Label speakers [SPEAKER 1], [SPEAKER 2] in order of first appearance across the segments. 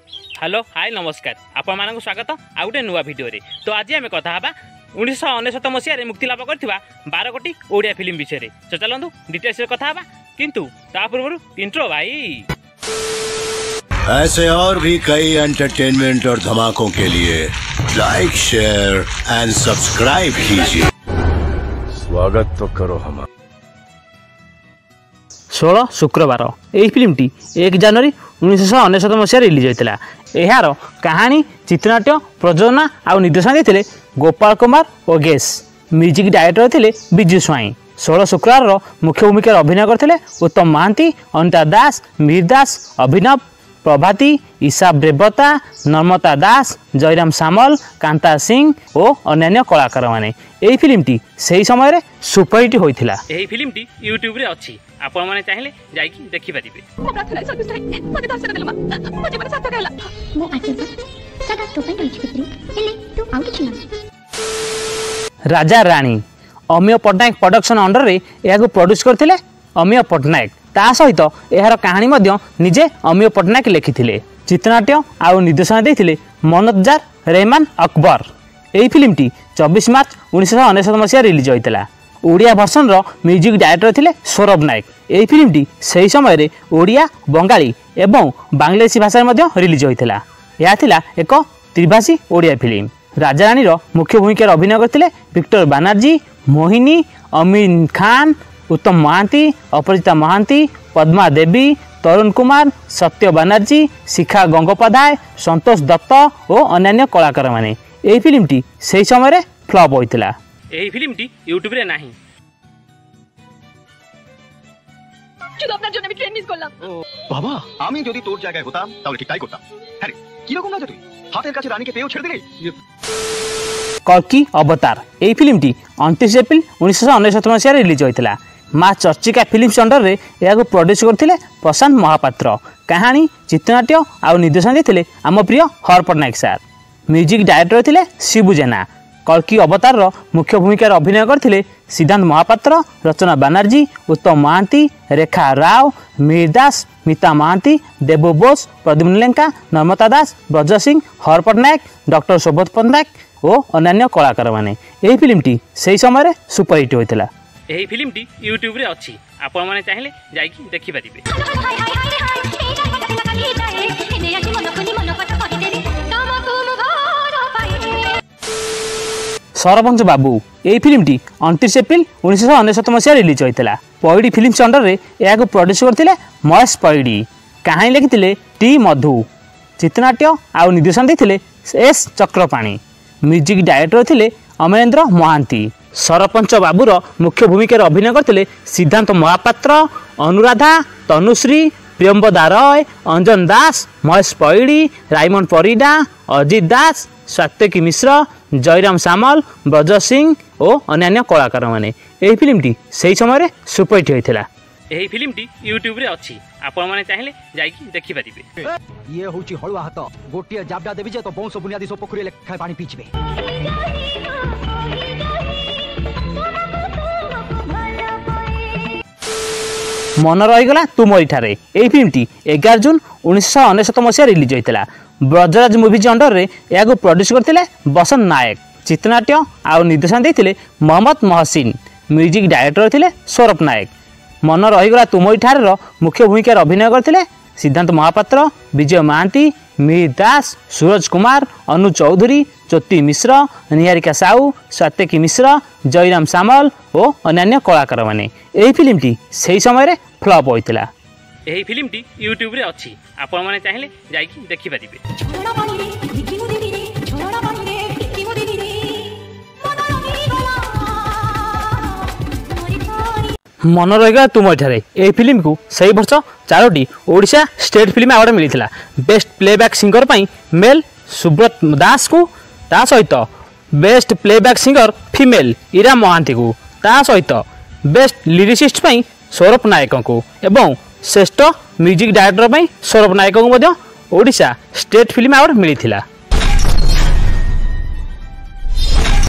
[SPEAKER 1] Hello hi नमस्कार आपण मानक स्वागत आ गोटे नुआ भिडियो रे। तो आज आम कथा हबा 1999 मसीह मुक्ति लाभ करथिबा 12 कोटी ओडिया फिल्म विषय रे। तो चलंतु डिटेल्स रे कथा हबा, किंतु ता पूर्व इंट्रो भाई।
[SPEAKER 2] ऐसे और भी कई एंटरटेनमेंट और धमाकों के लिए लाइक शेयर एंड सब्सक्राइब कीजिए। स्वागत तो करो हमारा।
[SPEAKER 1] 16 शुक्रवार यही फिल्मटी 1 जनवरी 1999 मसीह रिलीज होता। यार कहानी चित्रनाट्य प्रयोजना और निर्देशन देते गोपाल कुमार और गेस। म्यूजिक डायरेक्टर थे बिजू स्वाई। 16 शुक्रवार मुख्य भूमिका अभिनय करते उत्तम महांती, अनिता दास, मीर दास, अभिनव, प्रभाती, ईशा ब्रेवता, नर्मता दास, जयराम सामल, कांता सिंह और अन्य कलाकार माने। यही फिल्मटी से समय सुपरहिट होता। यही फिल्मटी यूट्यूब रे अच्छी, आपण माने चाहिले जाइकी देखि परिबे। राजा रानी अमिय पट्टनायक प्रोडक्शन अंडर रे यह प्रोड्यूस करथिले अमिय पट्टनायक। ता सहित यार कहानी मध्य निजे अमिय पट्टनायक लिखिथिले। चित्रनाट्य और निर्देशन देथिले मनोजार रहमान अकबर। यही फिल्मटी 24 मार्च 1999 मसीह रिलीज होता। ओडिया भर्सन रो म्यूजिक डायरेक्टर थिले सौरभ नायक। यही फिल्मटी से समय ओडिया, बंगाली एवं बांग्लादेशी भाषा में रिलीज होता। यह थिला एक त्रिभाषी ओडिया फिल्म। राजा रानी रो मुख्य भूमिका अभिनय करथिले विक्टर बनर्जी, मोहिनी, अमीन खान, उत्तम महांती, अपराजिता महांती, पद्मा देवी, तरुण कुमार, सत्य बनर्जी, शिखा गंगोपाध्याय, संतोष दत्त और अन्य कलाकार माने। यही फिल्मटी से समय फ्लॉप होता। यही फिल्मटी यूट्यूब रे नाही।
[SPEAKER 3] শুধু আপনার জন্য আমি ট্রেন মিস করলাম।
[SPEAKER 4] বাবা, আমি যদি তোর জায়গায় হতাম তাহলে ঠিক তাই করতাম। আরে কি রকম রাজা তুই, হাতের কাছে রানীকে পেয়েও ছেড়ে দিলি।
[SPEAKER 1] कल्की अवतार यही फिल्मटी 29 एप्रिल 1999 मसीह रिलीज होता। माँ चर्चिका फिल्म्स अंडर रे यह प्रोड्यूस करथिले प्रशांत महापात्र। कहानी चित्रनाट्य और निर्देशन देते आम प्रिय हर पट्टनायक सार। म्यूजिक डायरेक्टर थिले शिबू जेना। कल्की अवतार रो मुख्य भूमिका अभिनय करथिले सिद्धांत महापात्र, रचना बनर्जी, उत्तम महांती, रेखा राव, मीर दास, मिता महांती, देबू बोस, प्रद्युम्न लेंका, नर्मता दास, ब्रज सिंह, हर पट्टनायक, डॉक्टर सुबोध पट्टनायक और अन्य कलाकार माने। यही फिल्मटी से समय सुपरहिट होता। यही फिल्मटी यूट्यूब रे अच्छी, आपण माने चाहिले जाइकी देखि परिबे। सरपंच बाबू यही फिल्मटी 29 एप्रिल 1999 मसीह रिलीज होता। पैडी फिल्म्स अंडर रे यह प्रोड्यूस करथिले महेश पैडी। कहानी लिखिथिले टी मधु। चित्रनाट्य और निर्देशन देथिले एस चक्रपाणी। म्यूजिक डायरेक्टर थिले अमरेंद्र महांती। सरपंच बाबूर मुख्य भूमिका अभिनय करथिले सिद्धांत महापात्र, अनुराधा, तनुश्री, प्रियंवदा रॉय, अंजन दास, महेश पैडी, रायमन परिडा, अजित दास, सात्यकी मिश्र, जयराम सामल, ब्रज सिंह और अन्य कलाकार माने। यही फिल्मटी से समय सुपरहिट होता। यही फिल्मटी यूट्यूब रे अच्छी, आपण माने चाहिले जाइकी देखि परिबे।
[SPEAKER 4] ये होची हळुआ हात, गोटिया जाबडा देबी जे तो बंश बुनियादी सब पोखरी लेखा पानी पीछबे।
[SPEAKER 1] मन रहीगला तुम इठारे। यही फिल्मटी 11 जून 1999 मसीह रिलीज होता। ब्रजराज मूवीज अंडर रे यह प्रोड्यूस करथिले बसंत नायक। चित्रनाट्य और निर्देशन देते मोहम्मद महसिन। म्यूजिक डायरेक्टर थिले सौरभ नायक। मन रहीगला तुम इठारे मुख्य भूमिका अभिनय करथिले सिद्धांत महापात्र, विजय महांती, मीर दास, सूरज कुमार, अनु चौधरी, ज्योति मिश्र, निहारिका साहू, सात्यकी मिश्र, जयराम सामल और अन्य कलाकार माने। यही फिल्मटी से समय फ्लॉप होता। यही फिल्मटी यूट्यूब रे अच्छी, आपण माने चाहिले जाइकी देखि परिबे। मन रहीगला तुम इठारे। यही फिल्म को सही वर्ष 4टी ओडिशा स्टेट फिल्म अवार्ड मिलता। बेस्ट प्लेबैक सिंगर पाई मेल सुब्रत दास को, ता सहित बेस्ट प्लेबैक सिंगर फीमेल इरा महांती को, ता सहित बेस्ट लिरिसिस्ट पाई सौरभ नायक को एवं श्रेष्ठ म्यूजिक डायरेक्टर पाई सौरभ नायक को मध्य ओडिशा स्टेट फिल्म अवार्ड मिलता।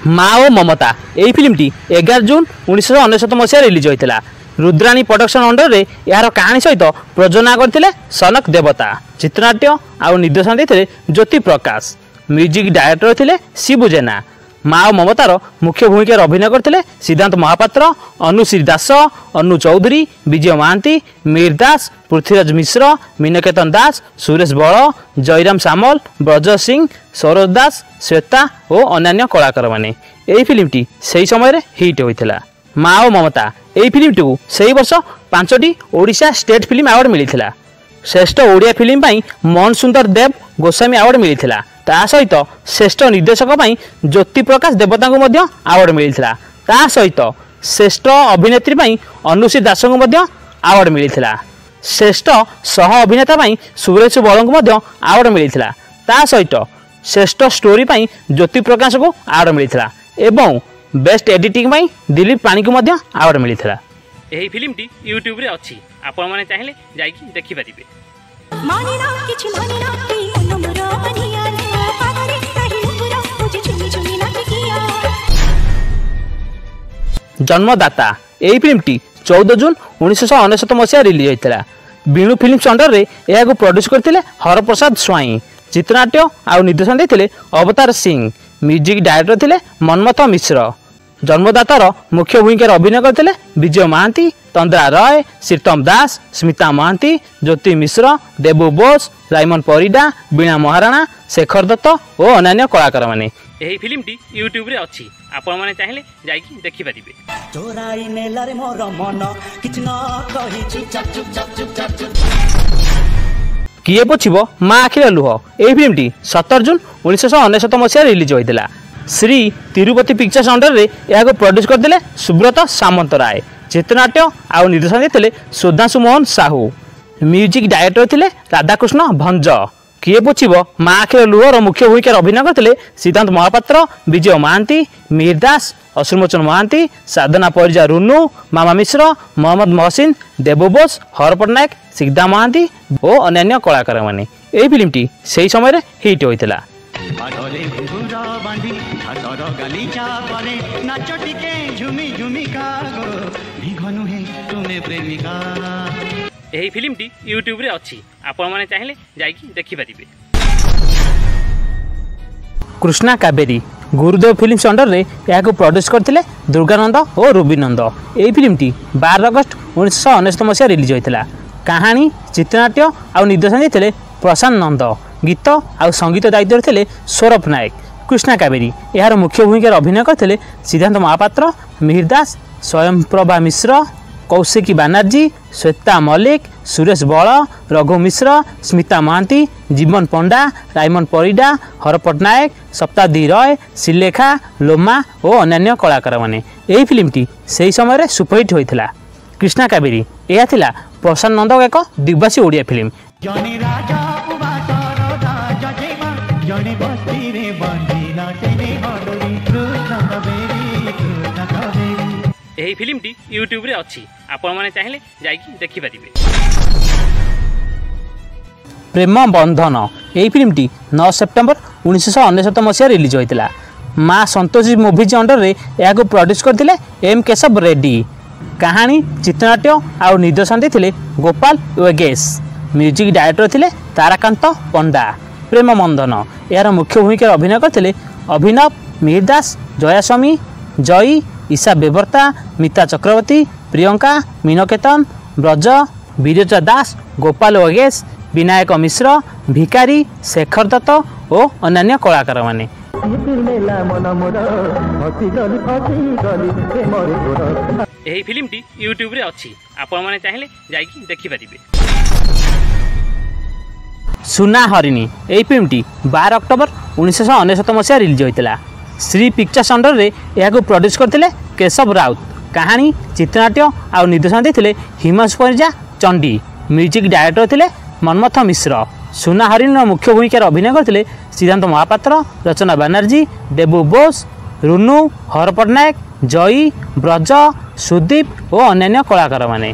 [SPEAKER 1] माँ और ममता यही फिल्मटी 11 जून 1999 मसीह रिलीज होता। रुद्राणी प्रोडक्शन अंडर रे यार कहानी सहित प्रयोजना करथिले सनक देवता। चित्रनाट्य आउ निर्देशन देथिले ज्योति प्रकाश। म्यूजिक डायरेक्टर थिले शिबू जेना। माँ और ममतार मुख्य भूमिका अभिनय करथिले सिद्धांत महापात्र, अनुश्री दास, अनु चौधरी, विजय महांती, मीर दास, पृथ्वीराज मिश्र, मीनकेतन दास, सुरेश बल, जयराम सामल, ब्रज सिंह, सरोज दास, श्वेता और अन्य कलाकार माने। यही फिल्मटी सही समय हिट होइथिला। माँ और ममता यही फिल्मटी को सही वर्ष 5टी ओडिशा स्टेट फिल्म अवार्ड मिलिथिला। श्रेष्ठ ओडिया फिल्म पाई मन सुंदर देव गोस्वामी अवार्ड मिलिथिला। ता सहित श्रेष्ठ निर्देशक पाई ज्योति प्रकाश देवता को मध्य अवार्ड मिलिथिला। ता सहित श्रेष्ठ अभिनेत्री पाई अनुश्री दास को मध्य अवार्ड मिलिथिला। श्रेष्ठ सह अभिनेता पाई सुरेश बल को मध्य अवार्ड मिलिथिला। ता सहित श्रेष्ठ स्टोरी पाई ज्योति प्रकाश को अवार्ड मिलिथिला एवं बेस्ट एडिटिंग पाई दिलीप पाणी को मध्य अवार्ड मिलिथिला। एही फिल्मटी यूट्यूब रे अछि, आपण माने चाहिले जाईकी देखि परिबे।
[SPEAKER 5] मानिना किछ मानिना की नमरा बनिया रे पादरे कहि पूरा मुझे चुनी चुनी ना किया।
[SPEAKER 1] जन्मदाता एही फिल्मटी 14 जून 1999 मसिया रिलीज होइतिला। बीणु फिल्म्स अंडर रे एहा को प्रोड्यूस करथिले हरप्रसाद स्वाई। चित्रनाट्य आउ निर्देशन देथिले अवतार सिंह। म्यूजिक डायरेक्टर थिले मनमथ मिश्र। जन्मदातार मुख्य भूमिका अभिनय करथिले विजय महांती, तंद्रा रॉय, श्रीतम दास, स्मिता महांती, ज्योति मिश्र, देबू बोस, रायमन परिडा, बीणा महाराणा, शेखर दत्त और अन्य कलाकार माने। एही फिल्मटी यूट्यूब रे अछि, आपण माने चाहिले जाईकी देखि परिबे।
[SPEAKER 6] चोराई नेला रे मोर मन किछ न कहि चुप चाप चुप चाप चुप चाप चुप।
[SPEAKER 1] किए पोछिबो माँ आखिर लुह एही फिल्मटी 17 जून 1999 मसिया रिलीज होइतिला। श्री तिरुपति पिक्चर्स अंडर रे एहा को प्रोड्यूस करथिले सुब्रत सामंतराय। चित्रनाट्य आउ निर्देशन देथिले सुधांशु मोहन साहू। म्यूजिक डायरेक्टर थिले राधाकृष्ण भंज। किए पोछिबो माँ आखिर लुहर मुख्य भूमिका अभिनय करथिले सिद्धांत महापात्र, विजय महांती, मीर दास, अश्रुमोचन महांती, साधना परिजा रुनु, मामा मिश्र, मोहम्मद महसिन, देबू बोस, हर पटनायक, सिद्धा महांती और अन्य कलाकार माने। एही फिल्मटी सही समय हिट होइतिला। एही फिल्मटी यूट्यूब रे अछि, आपण माने चाहिले जाईकी देखि परिबे। कृष्णा कावेरी गुरुदेव फिल्म्स अंडर रे एहा को प्रोड्यूस करथिले दुर्गानंद और रूबीनंद। एही फिल्मटी 12 अगस्त 1999 मसिया रिलीज होइतिला। कहानी, चित्रनाट्य आउ निर्देशन देथिले प्रशांत नंद। गीत आउ संगीत दायित्व थिले सौरभ नायक। कृष्णा कावेरी यार मुख्य भूमिका अभिनय करथिले सिद्धांत महापात्र, मिहिर दास, स्वयंप्रभा मिश्र, कौशिकी बनर्जी, श्वेता मल्लिक, सुरेश बल, रघु मिश्र, स्मिता महांती, जीवन पंडा, रायमन परिडा, हर पटनायक, सप्तादी रॉय, श्रीलेखा, लोमा और अन्य कलाकार माने। एही फिल्मटी सही समय सुपरहिट होइतिला। कृष्णा कावेरी यह थिला प्रशांत नंद एक दिग्वासी ओडिया फिल्म। एही फिल्मटी यूट्यूब रे अछि, आपण माने चाहिले जाईकी देखि परिबे। प्रेम बंधन एही फिल्मटी 9 सेप्टेम्बर 1999 मसिया रिलीज होइतिला। माँ संतोषी मूवीज अंडर रे एहा को प्रोड्यूस करथिले एम केशव रेड्डी। कहानी, चित्रनाट्य आउ निर्देशन देथिले गोपाल योगेश। म्यूजिक डायरेक्टर थिले ताराकांत पंडा। प्रेम बंधन यार मुख्य भूमिका अभिनय करथिले अभिनव, मिहिर दास, जयास्वामी, जयी, ईशा बेबर्ता, मिता चक्रवर्ती, प्रियंका, मीनकेतन, ब्रज, विरजा दास, गोपाल योगेश, विनायक मिश्र, भिकारी, शेखर दत्त और अन्य कलाकार माने। एही फिल्मटी यूट्यूब रे अछि, आपण माने चाहिले जाईकी देखि परिबे। सुना हरिणी एही फिल्मटी 12 अक्टोबर 1999 मसिया रिलीज होइतिला। श्री पिक्चर्स अंडर रे एहा को प्रोड्यूस करथिले केशव राउत। कहानी, चित्रनाट्य आउ निर्देशन देथिले हिमांशु परिजा चंडी। म्यूजिक डायरेक्टर थिले मनमथ मिश्र। सुना हरिण मुख्य भूमिका अभिनय करथिले सिद्धांत महापात्र, रचना बनर्जी, देबू बोस, रुनु, हर पटनायक, जयी, ब्रज, सुदीप और अन्य कलाकार माने।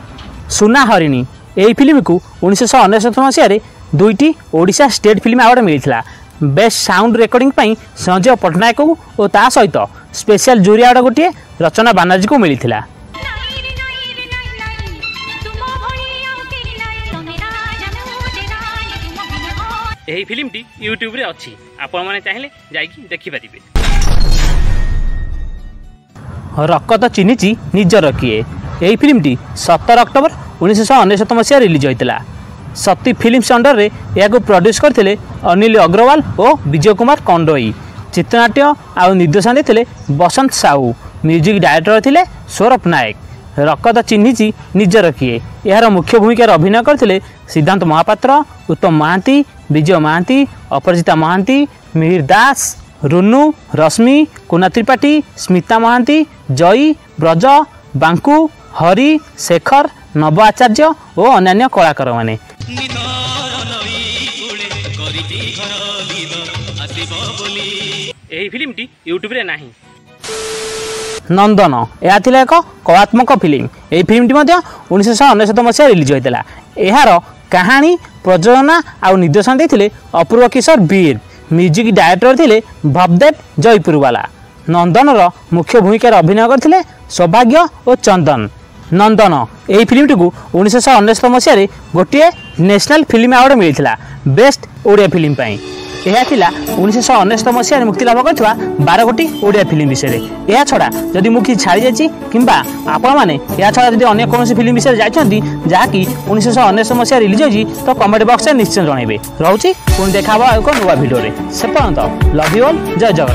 [SPEAKER 1] सुना हरिणी एही फिल्म को 1999 मसिया 2टी ओडिशा स्टेट फिल्म अवार्ड मिलिथिला। बेस्ट साउंड रेकर्डिंग पाई संजय पटनायक को और ता सहित स्पेशल जूरी अवार्ड गोटे रचना बनर्जी को मिलिथिला। ଏହି ଫିଲ୍ମଟି ୟୁଟ୍ୟୁବରେ ଅଛି, ଆପଣମାନେ ଚାହିଁଲେ ଯାଇକି ଦେଖିପାରିବେ। ରକତ ଚିହ୍ନିଛି ନିଜର କିଏ। ଏହି ଫିଲ୍ମଟି 17 ଅକ୍ଟୋବର 1999 ମସିହା ରିଲିଜ୍ ହୋଇଥିଲା। ଶକ୍ତି ଫିଲ୍ମସ୍ ଅଣ୍ଡରରେ ଏହାକୁ ପ୍ରଡ୍ୟୁସ୍ କରିଥିଲେ ଅନିଲ ଅଗ୍ରୱାଲ ଓ ବିଜୟ କୁମାର କଣ୍ଡୋଇ। ଚିତ୍ରନାଟ୍ୟ ଆଉ ନିର୍ଦ୍ଦେଶନା ଦେଇଥିଲେ ବସନ୍ତ ସାହୁ। ମ୍ୟୁଜିକ୍ ଡାଇରେକ୍ଟର ଥିଲେ ସୌରଭ ନାୟକ। ରକତ ଚିହ୍ନିଛି ନିଜର କିଏ ଏହାର ମୁଖ୍ୟ ଭୂମିକାରେ ଅଭିନୟ କରିଥିଲେ ସିଦ୍ଧାନ୍ତ ମହାପାତ୍ର, ଉତ୍ତମ ମହାନ୍ତି, ବିଜୟ ମହାନ୍ତି, ଅପରାଜିତା ମହାନ୍ତି, ମିହିର ଦାସ, ରୁନୁ, ରଶ୍ମି, କୁନା ତ୍ରିପାଠୀ, ସ୍ମିତା ମହାନ୍ତି, ଜୟୀ, ବ୍ରଜ, ବାଙ୍କୁ, ହରି, ଶେଖର, ନବ ଆଚାର୍ଯ୍ୟ ଓ ଅନ୍ୟାନ୍ୟ କଳାକାରମାନେ। ଏହି ଫିଲ୍ମଟି ୟୁଟ୍ୟୁବରେ ନାହିଁ। ନନ୍ଦନ ଏହା ଥିଲା ଏକ କଳାତ୍ମକ ଫିଲ୍ମ। ଏହି ଫିଲ୍ମଟି ମଧ୍ୟ 1999 ମସିହା ରିଲିଜ୍ ହୋଇଥିଲା। ଏହାର କାହାଣୀ, ପ୍ରଯୋଜନା ଆଉ ନିର୍ଦ୍ଦେଶନା ଦେଇଥିଲେ ଅପୂର୍ବ କିଶୋର ବୀର। ମ୍ୟୁଜିକ୍ ଡାଇରେକ୍ଟର ଥିଲେ ଭବଦେବ ଜୟପୁରୱାଲା। ନନ୍ଦନର ମୁଖ୍ୟ ଭୂମିକାରେ ଅଭିନୟ କରିଥିଲେ ସୌଭାଗ୍ୟ ଓ ଚନ୍ଦନ। ନନ୍ଦନ ଏହି ଫିଲ୍ମଟିକୁ 1999 ମସିହାରେ ଗୋଟିଏ ନ୍ୟାସନାଲ୍ ଫିଲ୍ମ ଆୱାର୍ଡ଼ ମିଳିଥିଲା ବେଷ୍ଟ ଓଡ଼ିଆ ଫିଲ୍ମ ପାଇଁ। ଏହା ଥିଲା 1999 ମସିହାରେ ମୁକ୍ତିଲାଭ କରିଥିବା 12 ଗୋଟି ଓଡ଼ିଆ ଫିଲ୍ମ ବିଷୟରେ। ଏହାଛଡ଼ା ଯଦି ମୁଁ କିଛି ଛାଡ଼ି ଯାଇଛି କିମ୍ବା ଆପଣମାନେ ଏହାଛଡ଼ା ଯଦି ଅନ୍ୟ କୌଣସି ଫିଲ୍ମ ବିଷୟରେ ଯାଇଛନ୍ତି ଯାହାକି 1999 ମସିହା ରିଲିଜ୍ ହୋଇଛି ତ କମେଣ୍ଟ ବକ୍ସରେ ନିଶ୍ଚୟ ଜଣାଇବେ। ରହୁଛି, ପୁଣି ଦେଖା ହେବ ଆଉ ଏକ ନୂଆ ଭିଡ଼ିଓରେ। ସେ ପର୍ଯ୍ୟନ୍ତ ଲଭ୍ ୟୁ ଅଲ୍, ଜୟ ଜଗନ୍ନାଥ।